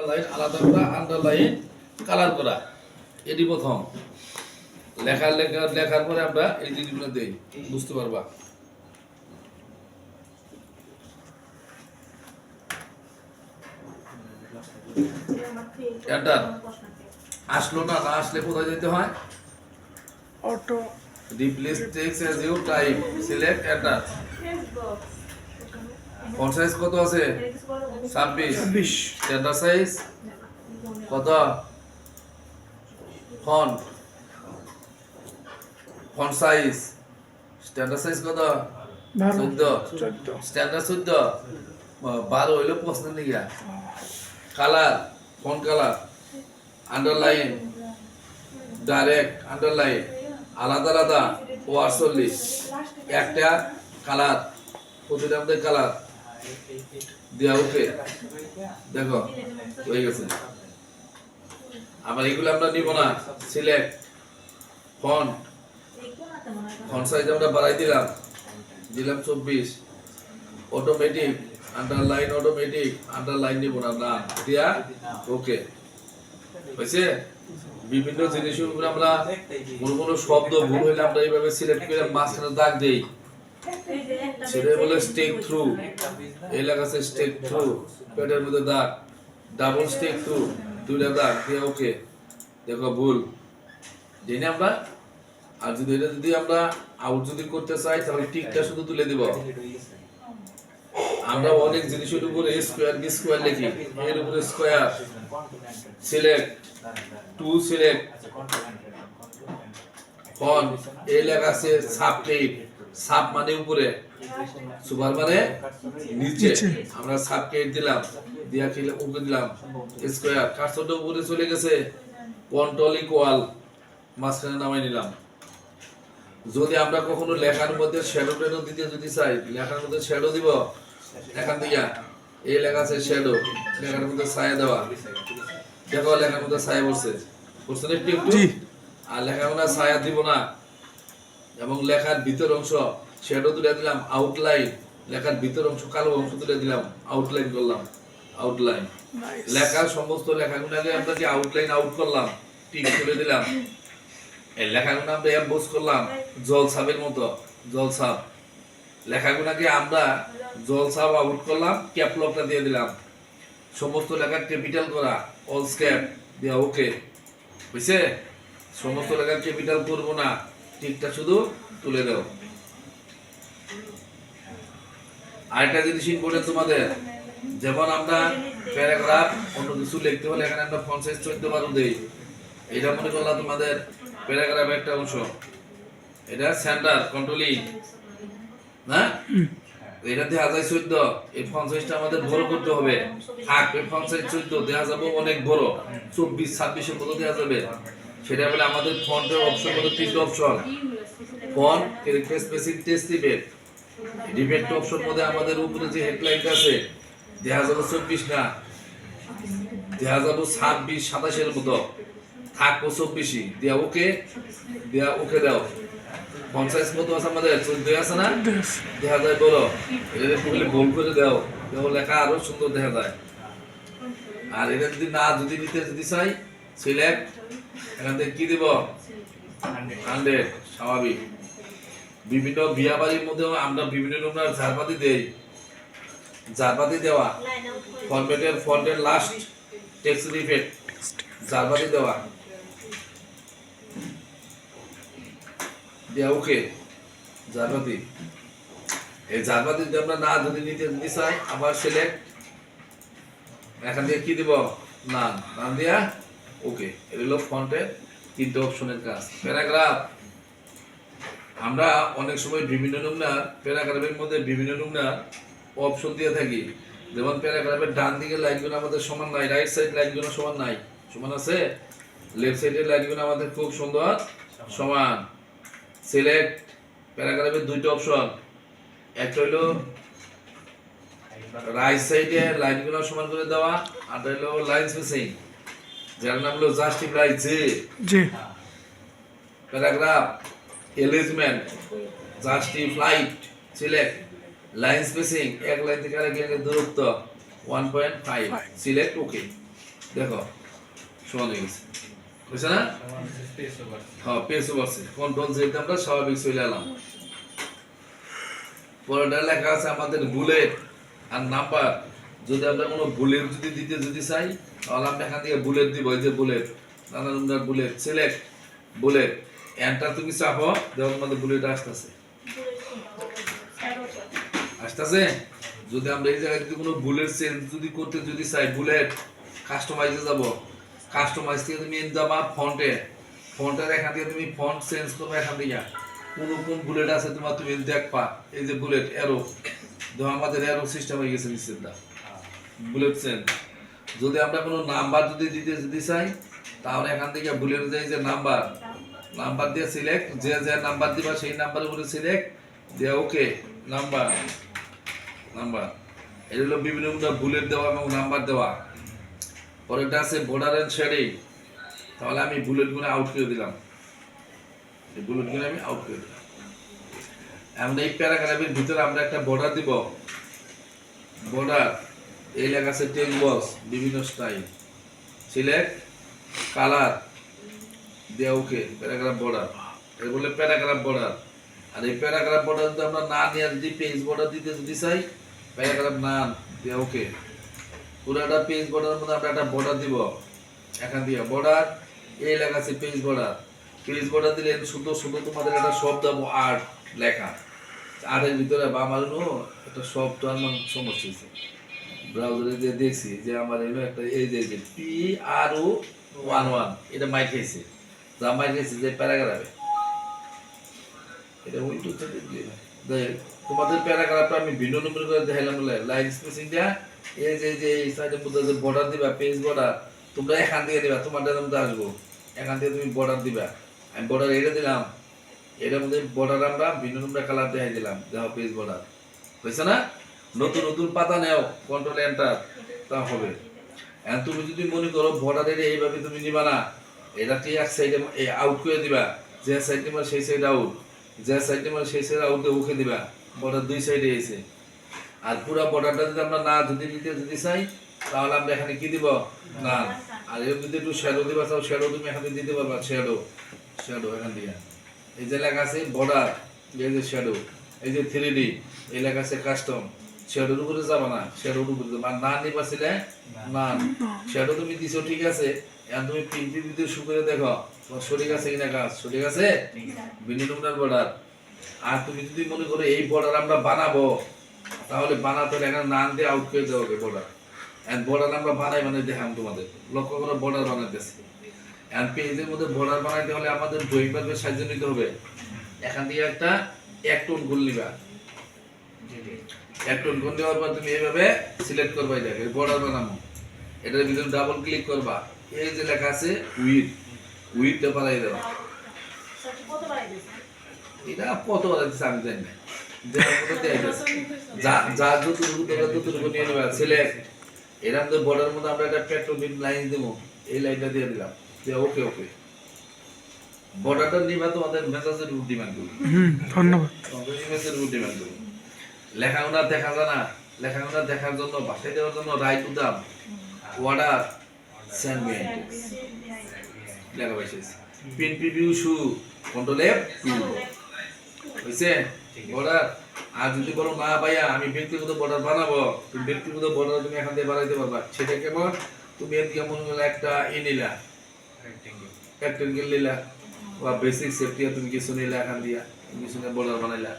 Underline আলাদা করা, underline colour করা, এটি প্রথম। লেখার পরে আমরা এই জিনিসগুলো দেই, বুঝতে পারবা। এন্টার আসলো না, না আসলে কোথায় যেতে হয়? Auto replace text as you type, select enter. Font size কত আছে? 26। স্ট্যান্ডার্ড সাইজ কত? ফন্ট সাইজ স্ট্যান্ডার্ড সাইজ কত? 14। স্ট্যান্ডার্ড 14। 12 হইলো প্রশ্ন লিখা। Colour, font colour, underline, direct underline, আলাদা আলাদা 48। একটা কালার, প্রতিটা আমাদের কালার দেওয়া, ওকে। দেখো হয়ে গেছে। আবার এগুলো আমরা নিব না, সিলেক্ট ফন্ট সাইজ আমরা বাড়াই দিলাম 24। অটোমেটিক আন্ডারলাইন নিব না, না দিয়া ওকে হয়েছে। বিভিন্ন জিনিসের উপরে আমরা কোনো শব্দ ভুল হইলে আমরা এইভাবে সিলেক্ট করে মাঝখানে দাগ দেই, সেটা বলে স্টেক থ্রু। এই লেখা আছে স্টেক থ্রু, পেটের মধ্যে দাগ, ডাবল স্টেক থ্রু, দুইটা দাগ দিয়ে ওকে। দেখো ভুল জেনে আমরা। আর যদি এটা যদি আমরা আউট যদি করতে চাই তাহলে টিকটা শুধু তুলে দিব। আমরা অনেক জিনিসের উপরে স্কয়ার কি স্কয়ার লিখি, এর উপরে square select two, select font. এই লেখা আছে সাবটেক্সট, সাব মানে উপরে, সুপার মানে নিচে। আমরা সাবটেক্সট দিলাম, দিয়া খেলে ওকে দিলাম স্কয়ার। কার্সরটা উপরে চলে গেছে, কন্ট্রোল ইকুয়াল মাঝখানে নামাই নিলাম। যদি আমরা কখনো লেখার মধ্যে শ্যাডো টেডো দিতে যদি চাই, লেখার মধ্যে শ্যাডো দিব, এখান থেকে এই লেখা আছে শ্যাডো, লেখার মধ্যে ছায়া দেওয়া। দেখো লেখার মধ্যে ছায়া বসছে, বসছে না একটু একটু। আর লেখার মধ্যে ছায়া দিব না, এবং লেখার ভিতর অংশ শ্যাডো তুলে দিলাম, আউটলাইন। লেখার ভিতর অংশ কালো অংশ তুলে দিলাম, আউটলাইন করলাম, আউটলাইন। লেখার সমস্ত লেখাগুলোকে আমরা কি আউটলাইন আউট করলাম, টিক তুলে দিলাম। এই লেখাগুলো আমরা এমবোস করলাম জলছাপের মতো, জলছাপ। লেখাগুলোকে আমরা জলছাপ আউট করলাম, ক্যাপলকটা দিয়ে দিলাম। সমস্ত লেখা ক্যাপিটাল করা, অল ক্যাপ দেওয়া, ওকে বুঝছে। সমস্ত লেখা ক্যাপিটাল করবো না, টিকটা শুধু তুলে দাও। আরেকটা জিনিস ইম্পর্টেন্ট তোমাদের, যেমন আমরা প্যারাগ্রাফ অন্য কিছু লিখতে হলে এখানে আমরা ফন্ট সাইজ 14 দেই। এটা মনে করলাম তোমাদের প্যারাগ্রাফ একটা অংশ, এটা সেন্টার কন্ট্রোলিং না, এটা দেখা যায় 14। এই ফন্ট সাইজটা আমাদের বড় করতে হবে। থাক এই ফন্ট সাইজ 14 দেখা যাবে অনেক বড়, 24 26 এর মতো দেখা যাবে। সেটা বলে আমাদের ফন্টের অপশন মধ্যে তিনটা option, font, character spacing, text effect. Effect option মধ্যে আমাদের উপরে যে হেডলাইনটা আছে দেখা যাবে 24 না, দেখা যাবে 26 27 এর মতো, থাকবো 24 দেয়া ওকে, দেয়া ওকে দাও। ফন্ট সাইজ কত আছে আমাদের? 14 আছে না, দেখা যায় বড়। এটা একটু গোল করে দাও, দেখো লেখা আরো সুন্দর দেখা যায়। আর এটা যদি না যদি নিতে যদি চাই, সিলেক্ট, এখান থেকে কি দিব 100, স্বাভাবিক। বিভিন্ন বিয়া বাড়ির মধ্যেও আমরা বিভিন্ন রকমের ঝাড়বাতি দেই, ঝাড়বাতি দেওয়া, ফন্টের লাস্ট টেক্সট ইফেক্ট, ঝাড়বাতি দেওয়া দেওয়া ওকে। ঝাড়বাতি, এই ঝাড়বাতি যদি আমরা না যদি নিতে যদি চাই, আবার সিলেক্ট, এখান থেকে কি দিব নাম, নাম দিয়া ওকে। এটা হলো ফন্টের তিনটে অপশনের কাজ। প্যারাগ্রাফ, আমরা অনেক সময় বিভিন্ন নমুনার প্যারাগ্রাফের মধ্যে বিভিন্ন নমুনার অপশন দিয়ে থাকি। যেমন প্যারাগ্রাফের ডান দিকের লাইনগুলো আমাদের সমান নাই, রাইট সাইড লাইনগুলো সমান নাই, সমান আছে। লেফট সাইডের লাইনগুলো আমাদের খুব সুন্দর সমান। সিলেক্ট, প্যারাগ্রাফের দুইটা অপশন, একটা হইলো রাইট সাইডে লাইনগুলো সমান করে দেওয়া, আর হইলো লাইন স্পেসিং, যার নাম হলো জাস্টিফাই যে। Paragraph alignment, justified, select, line spacing, এক লাইন থেকে আরেক লাইনের দূরত্ব 1.5, সিলেক্ট ওকে। দেখো সমান হয়ে গেছে, বুঝছে না? হ্যাঁ পেজও বাড়ছে। কন্ট্রোল জেড আমরা স্বাভাবিক চলে এলাম। পরেরটা লেখা আছে আমাদের বুলেট আর নাম্বার। যদি আমরা কোনো বুলেট যদি দিতে যদি চাই তাহলে আমরা এখান থেকে বুলেট দিব, এই যে বুলেট, নানা রকমের বুলেট, সিলেক্ট বুলেট, এন্টার তুমি চাপো, দেখো আমাদের বুলেট আসতেছে আসতেছে। যদি আমরা এই জায়গায় যদি কোনো বুলেট চেঞ্জ যদি করতে যদি চাই, বুলেট কাস্টমাইজে যাব, কাস্টমাইজ থেকে তুমি যাবা ফন্টে, ফন্টের এখান থেকে তুমি ফন্ট চেঞ্জ করবে, এখান থেকে কোন বুলেট আছে তোমার তুমি দেখবা, এই যে বুলেট অ্যারো, দেখো আমাদের অ্যারো সিস্টেম হয়ে গেছে নিশ্চিতটা বুলেট চেঞ্জ। যদি আমরা কোনো নাম্বার যদি দিতে যদি চাই তাহলে এখান থেকে বুলেট যাই যে নাম্বার, নাম্বার দিয়ে সিলেক্ট, যে যে নাম্বার দিবা সেই নাম্বারের উপরে সিলেক্ট দিয়ে ওকে নাম্বার, নাম্বার। এটা হলো বিভিন্ন বুলেট দেওয়া এবং নাম্বার দেওয়া। পরেরটা আছে বর্ডার এন্ড শেডিং, তাহলে আমি বুলেটগুলো আউট করে দিলাম, এই বুলেটগুলো আমি আউট করে দিলাম। আমরা এই প্যারাগ্রাফের ভিতরে আমরা একটা বর্ডার দিব, বর্ডার এই লেখা আছে টেক্সট বক্স বিভিন্ন স্টাইল, সিলেক্ট কালার দিয়ে ওকে প্যারাগ্রাফ বর্ডার, এটা বলে প্যারাগ্রাফ বর্ডার। আর এই প্যারাগ্রাফ বর্ডার যদি আমরা না নিয়ে যদি পেজ বর্ডার দিতে যদি চাই, প্যারাগ্রাফ নাম দিয়ে ওকে, পুরোটা পেজ বর্ডারের মধ্যে আমরা একটা বর্ডার দিব, এখান দিয়ে বর্ডার এই লেখা আছে পেজ বর্ডার, পেজ বর্ডার দিলে শুধু শুধু তোমাদের একটা শব্দ আর্ট লেখা, আর্টের ভিতরে বা আমার একটা শব্দ আমার সমস্যা হয়েছে ব্রাউজারে যে দেখছি যে আমার এলো একটা এই যে PRO11 এটা মাইক খাইছে, যা মাইক খাইছে যে প্যারাগ্রাফে, এটা উল্টো থেকে দিয়ে তোমাদের প্যারাগ্রাফটা আমি ভিন্ন নম্বর করে দেখাইলাম বলে লাইন স্পেসিং দিয়া, এই যে যে এই সাইডের মধ্যে যে বর্ডার দিবা পেজ বর্ডার, তোমরা এখান থেকে দিবা, তোমারটার মধ্যে আসবো, এখান থেকে তুমি বর্ডার দিবা, আমি বর্ডার এটা দিলাম, এটার মধ্যে বর্ডার আমরা ভিন্ন নম্বর কালার দেখাই দিলাম, দেখো পেজ বর্ডার হয়েছে না? নতুন নতুন পাতা নেও, কন্ট্রোল এন্টার, তা হবে। এখন তুমি যদি মনে করো বর্ডারের এইভাবে তুমি নিবা না, এটা কি এক সাইডে আউট করে দিবা, যে সাইড নিবা সেই সাইড আউট, যে সাইড নিবা সেই সাইড আউট দিয়ে উঠে দিবা, বর্ডার দুই সাইডে এসে। আর পুরো বর্ডারটা যদি আমরা না যদি দিতে যদি চাই তাহলে আমরা এখানে কি দিব না, আর এর যদি একটু শ্যাডো দিবা চাও শ্যাডো তুমি এখানে দিতে পারবা, শ্যাডো শ্যাডো এখান দিয়ে এই যে লেখা আছে বর্ডার, এই যে শ্যাডো, এই যে 3D এই লেখা আছে কাস্টম, শ্যাডোর উপরে যাবা না, শ্যাডোর উপরে যাবা না, নিবাছিলে না, শ্যাডো তুমি দিছো ঠিক আছে, এখন তুমি প্রিন্টের ভিতরে শু করে দেখো তোমার সঠিক আছে কিনা, কাজ সঠিক আছে, বিনিময়ের বর্ডার। আর তুমি যদি মনে করো এই বর্ডার আমরা বানাবো তাহলে বানাতে এখানে নাম দিয়ে আউট করে দেওয়া হবে বর্ডার, এন্ড বর্ডার আমরা বানাই মানে দেখাম তোমাদের, লক্ষ্য করে বর্ডার বানাইতেছি। এন্ড পেজের মধ্যে বর্ডার বানাইতে হলে আমাদের ড্রয়িং প্যাডের সাহায্য নিতে হবে, এখান থেকে একটা এক টোন গোল নিবা, এক টোন গোল নেওয়ার পর তুমি এইভাবে সিলেক্ট করবা, এটাকে বর্ডার বানাবো, এটার ভিতরে ডাবল ক্লিক করবা, এই যে লেখা আছে উইথ, উইথটা বাড়াই দেবা, এটা কত বাড়াইতেছে আমি জানি না, যা যা যতটুকু দেবে ততটুকু নিয়ে নেবা, সিলেক্ট। এরকম তো বর্ডারের মধ্যে আমরা একটা পেট্রোলিক লাইন দেবো, এই লাইনটা দিয়ে দিলাম, ওকে ওকে। বর্ডারটা নিবা তোমাদের মেসেজের রুট ডিমান্ড করবে, ধন্যবাদ। মেসেজের রুট ডিমান্ড করবে, লেখাগুলো দেখা যায় না, লেখাগুলো দেখার জন্য ভাষায় দেওয়ার জন্য রাইট টু দাম অর্ডার সেন্ড মি লেখা পাইছে, পিন প্রিভিউ শু কন্ট্রোল F2 হইছে বর্ডার। আর যদি বলো না ভাইয়া আমি ব্যক্তিগত বর্ডার বানাবো, তুমি ব্যক্তিগত বর্ডার তুমি এখান থেকে বানাইতে পারবা, সেটা কেমন, তুমি এর কেমন একটা নিলা রেক্টেঙ্গেল নিলা বা বেসিক সেফটি তুমি কিছু নিলা, এখান দিয়া তুমি কিছু বর্ডার বানাইলা,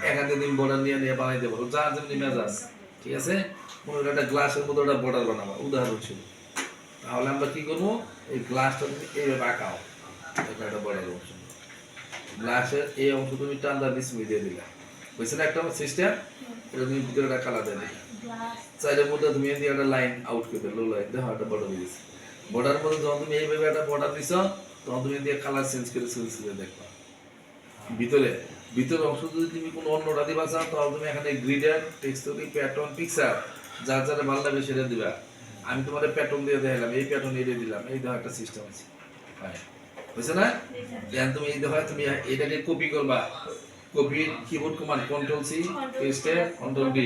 এখান থেকে তুমি বর্ডার নিয়ে নিয়ে বানাইতে পারো যা যেমনি মেজাজ, ঠিক আছে? মনে একটা গ্লাসের মতো একটা বর্ডার বানাবা উদাহরণ ছিল, তাহলে আমরা কি করবো, এই গ্লাসটা তুমি এইভাবে আঁকাও, এটা একটা বর্ডার অংশ, গ্লাসের এই অংশ তুমি টান্দা বিস্মি দিয়ে দিলা, বুঝছে না একটা সিস্টেম, এটা তুমি ভিতরে একটা কালার দিয়ে দিলা, সাইডের মধ্যে তুমি এদিকে একটা লাইন আউট করে দিলে, লো লাইন দেখো একটা বর্ডার দিয়েছে, বর্ডার মধ্যে যখন তুমি এইভাবে একটা বর্ডার দিছো তখন তুমি এদিকে কালার চেঞ্জ করে দেখবা, ভিতরে ভিতর অংশ যদি তুমি কোনো অন্যটা দিবা চাও তাহলে তুমি এখানে গ্রিডার টেক্সটরি প্যাটার্ন পিকচার যার যারা ভালো লাগবে সেটা দিবা, আমি তোমার প্যাটার্ন দিয়ে দেখালাম, এই প্যাটার্ন এরিয়ে দিলাম, এই দেখো একটা সিস্টেম আছে, বুঝছো না? দেন তুমি এই দেখো তুমি এটাকে কপি করবা, copy keyboard command control C পেস্টে কন্ট্রোল V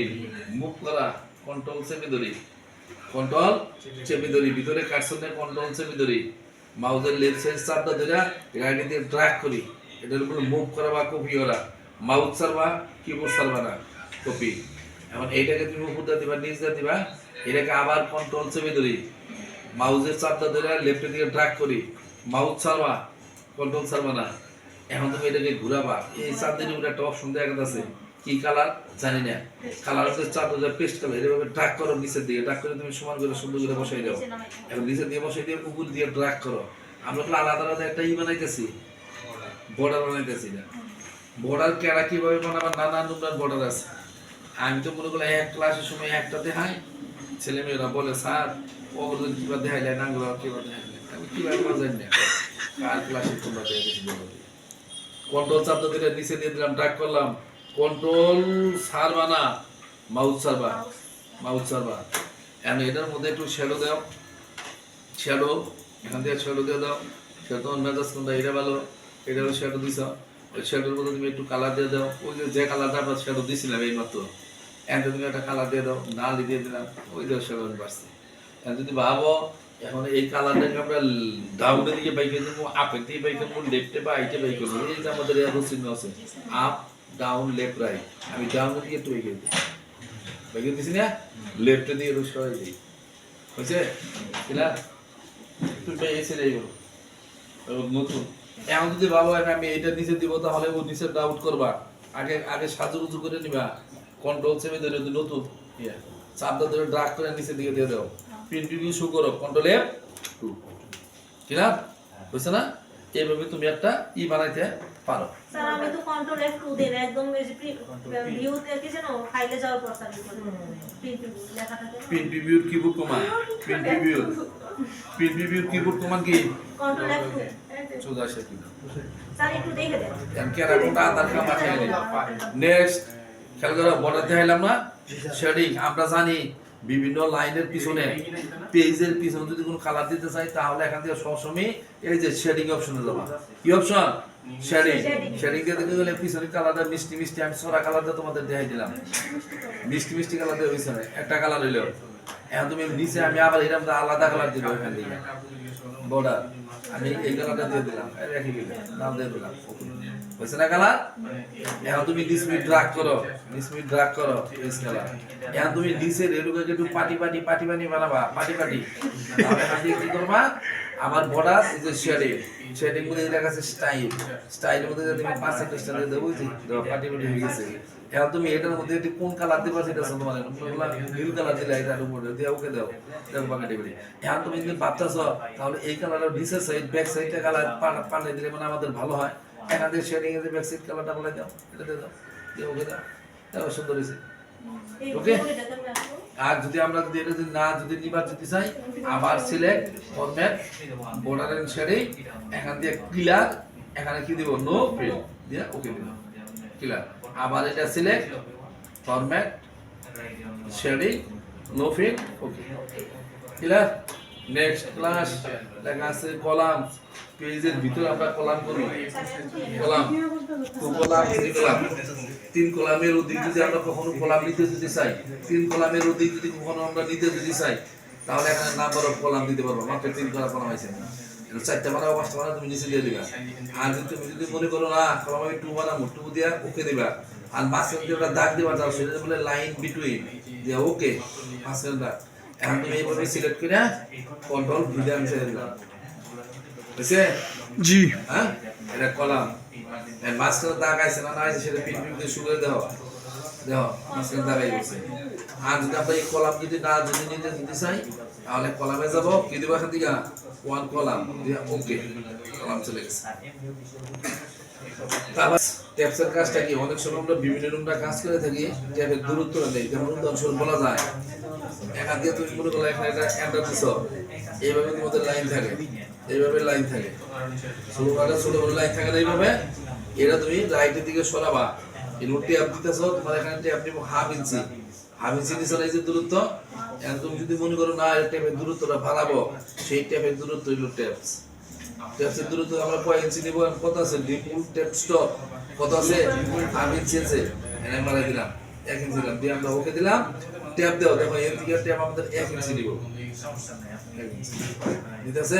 মুভ করা কন্ট্রোল C ধরি কন্ট্রোল চেপে ধরি, ভিতরে কাটছনে কন্ট্রোল চেপে ধরি, মাউসের লেফট সাইড চাপটা ধরে রাইট দিয়ে ড্র্যাগ করি, এটার উপর মুভ করা বা কপি করা, মাউস সারবা কিবোর্ড সারবা না, কপি। এখন এইটাকে তুমি উপর দিয়ে দিবা, নিচ দিয়ে দিবা, এটাকে আবার কন্ট্রোল চেপে ধরি, মাউসের চাপটা ধরে লেফটের দিকে ড্র্যাগ করি, মাউস ছাড়বা, কন্ট্রোল ছাড়বা না। এখন তুমি এটাকে ঘুরাবা, এই চাপের উপরে একটা অপশন দেখা যাচ্ছে, কি কালার জানি না, কালার হচ্ছে চাপ ধরে পেস্ট কালার, এভাবে ড্র্যাগ করো নিচের দিকে, ড্র্যাগ করে তুমি সমান করে সুন্দর করে বসাই দাও। এখন নিচের দিয়ে বসাই দিয়ে উপর দিয়ে ড্র্যাগ করো। আমরা তো আলাদা আলাদা একটা বানাইতেছি, বর্ডার বানাইতেছি না। বর্ডার কেরা কিভাবে বানাবা, নানান ধরনের বর্ডার আছে। আমি তো মনে করলাম এক ক্লাসের সময় একটা দেখাই, ছেলে মেয়েরা বলে স্যার ওগুলো কিভাবে দেখাইলেন, আঙ্গুলো কিভাবে দেখাইলেন, আমি কিভাবে বাজাই না, কার ক্লাসে তোমরা দেখেছি বলো। কন্ট্রোল চাপ ধরে নিচে দিয়ে দিলাম, ড্র্যাগ করলাম, কন্ট্রোল ছাড়বা না, মাউস ছাড়বা, মাউস ছাড়বা। এখন এটার মধ্যে একটু শ্যাডো দাও, শ্যাডো এখান থেকে শ্যাডো দিয়ে দাও, শ্যাডো তোমার মেজাজ কোনটা, এটা ভালো, এটা শ্যাডো দিছ, ওই শ্যাডোর মধ্যে তুমি একটু কালার দিয়ে দাও, ওই যে কালারটা আমরা শ্যাডো দিয়েছিলাম এই মাত্র, এখন তুমি একটা কালার দিয়ে দাও, নালি দিয়ে দিলাম, ওই যে শ্যাডো বাড়ছে। এখন যদি ভাবো এখন এই কালারটাকে আমরা ডাউনের দিকে বাইকে দেবো, আপের দিকে বাইকে দেবো, লেফটে বা রাইটে বাইকে দেবো, এই যে আমাদের এরো চিহ্ন আছে, আপ ডাউন লেফট রাইট, আমি ডাউনের দিকে একটু বাইকে দিই, বাইকে দিছি না, লেফটের দিকে একটু সরাই দিই, হয়েছে কিনা, একটু এসে যাইব নতুন। এখন যদি ভালো হয় আমি এইটা নিচে দিব, তাহলে ও নিচে ডাউট করবা, আগে আগে সাজুগুজু করে নিবা, কন্ট্রোল চেপে ধরে নতুন চাপটা ধরে ড্রাগ করে নিচে দিকে দিয়ে দাও, প্রিন্ট প্রিভিউ শো করো, কন্ট্রোল F2, কিনা বুঝছো না? এইভাবে তুমি একটা বানাইতে পারো। স্যার আমি তো কন্ট্রোল F2 দেন একদম এই যে ভিউ থেকে যেন ফাইলে যাওয়ার পর স্যার প্রিন্ট লেখা থাকে, প্রিন্ট প্রিভিউর কিবোর্ড কমান্ড, প্রিন্ট প্রিভিউর কিবোর্ড কমান্ড কি, কন্ট্রোল F2 সোজা সে কি স্যার একটু দেখে দেন, এম কে রাখোটা আদার কাম আছে। নেক্সট খেয়াল করো, বর্ডার দেখাইলাম না, শেডিং আমরা জানি বিভিন্ন লাইনের পিছনে, পেজের পিছনে যদি কোনো কালার দিতে চাই তাহলে এখান থেকে সবসময় এই যে শেডিং অপশনে যাবা, কি অপশন, শেডিং, শেডিং দিয়ে দেখতে গেলে পিছনে কালারটা মিষ্টি মিষ্টি, আমি সরা কালারটা তোমাদের দেখাই দিলাম, মিষ্টি মিষ্টি কালার দিয়ে পিছনে একটা কালার হইলো। এখন তুমি নিচে আমি আবার এরকম আলাদা কালার দিব, এখান থেকে বর্ডার আমি এই কালারটা দিয়ে দিলাম, রেখে দিলাম, নাম দিয়ে দিলাম, হয়েছে না কালার। এখন তুমি ডিসমিট ড্রাগ করো, ডিসমিট ড্রাগ করো এই কালার। এখন তুমি নিচে রেডুকে একটু পাটি পাটি পাটি পাটি বানাবা, পাটি পাটি তাহলে এখান থেকে কি করবা, আমার বর্ডার এই যে শেডিং, শেডিং মধ্যে লেখা আছে স্টাইল, স্টাইলের মধ্যে তুমি 5% স্টাইল দেবো, বুঝছি পাটি পাটি হয়ে গেছে। এখন তুমি এটার মধ্যে একটু কোন কালার দিবা সেটা তোমার নীল কালার দিলে এটার উপরে দিয়ে ওকে দাও, দেখো পাটি পাটি। এখন তুমি যদি ভাবতেছো তাহলে এই কালারের নিচের সাইড ব্যাক সাইডটা কালার পাল্টে দিলে মানে আমাদের ভালো হয়, এখান থেকে শেডিং এর ব্যাক সাইড কালারটা বলে দাও, এটা দিয়ে দাও, দিয়ে ওকে দাও, দেখো সুন্দর হয়েছে। ওকে, আর যদি আমরা যদি এটা যদি না যদি নিবার যদি চাই, আবার select format border and shading, এখান দিয়ে ক্লিয়ার, এখানে কি দিব, নো ফিল দিয়ে ওকে দিব, ক্লিয়ার। আবার এটা select format shading no fill, okay clear. Next class লেখা আছে কলাম, পেজের ভিতরে আমরা কলাম করব, কলাম কলাম তিন কলামের অধিক যদি আমরা কখনো কলাম নিতে যদি চাই, তিন কলামের অধিক যদি কখনো আমরা নিতে যদি চাই, তাহলে এখানে নাম্বার অফ কলাম দিতে পারবো, মাত্র 3 কলাম আছে, 4টা বানাবো 5টা বানাবো তুমি নিচে দিয়ে দিবা। আর যদি তুমি যদি মনে করো না কলাম আমি 2 বানাবো, 2 দিয়ে ওকে দিবা, আর মাঝখানে দিয়ে দাগ দিবা, যাও সেটা বলে লাইন বিটুইন দিয়ে ওকে মাঝখানে দাগ। এখন তুমি এইভাবে সিলেক্ট করে কন্ট্রোল ভি দিয়ে ছেড়ে দিলাম, বুঝছে? জি হ্যাঁ, এটা কলাম, এর মাঝখানে দাগ আছে না না আছে সেটা প্রিন্ট দিয়ে শুরু করে দাও, দেখো মাঝখানে দাগ আছে। আর যদি আমরা এই কলাম যদি না যদি নিতে যদি চাই, তাহলে কলামে যাব, কি দিব এখান থেকে 1 কলাম দিয়ে ওকে, কলাম চলে গেছে। তারপর ট্যাপসের কাজটা কি, অনেক সময় আমরা বিভিন্ন রকমের কাজ করে থাকি, ট্যাপের দূরত্ব নেই, যেমন উদাহরণস্বরূপ বলা যায় এখান দিয়ে তুমি মনে করো এখানে একটা এন্টার দিছো, এইভাবে তোমাদের লাইন থাকে, এইভাবে লাইন থাকে, ছোট বড় লাইন থাকে না, এইভাবে এটা তুমি রাইটের দিকে সরাবা, এই ট্যাপ দিতেছো, তোমার এখানে ট্যাপ নিব হাফ ইঞ্চি, হাফ ইঞ্চি দিছো এই যে দূরত্ব। এখন তুমি যদি মনে করো না ট্যাপের দূরত্বটা বাড়াবো, সেই ট্যাপের দূরত্ব হলো ট্যাপস, ট্যাপসের দূরত্ব আমরা কয় ইঞ্চি নিব, কত আছে ডিফল্ট ট্যাপ স্টপ কত আছে, হাফ ইঞ্চি আছে, এখানে মারা দিলাম 1 ইঞ্চি দিলাম দিয়ে আমরা ওকে দিলাম, ট্যাপ দাও, দেখো এর থেকে ট্যাপ আমাদের 1 ইঞ্চি দিব। দিতেছে?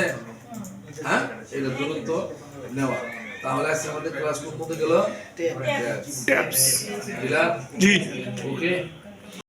হ্যাঁ, এটা দূরত্ব নেওয়া। তাহলে আজকে আমাদের ক্লাস কোন পর্যন্ত গেল? ট্যাপস ক্লিয়ার? জি ওকে।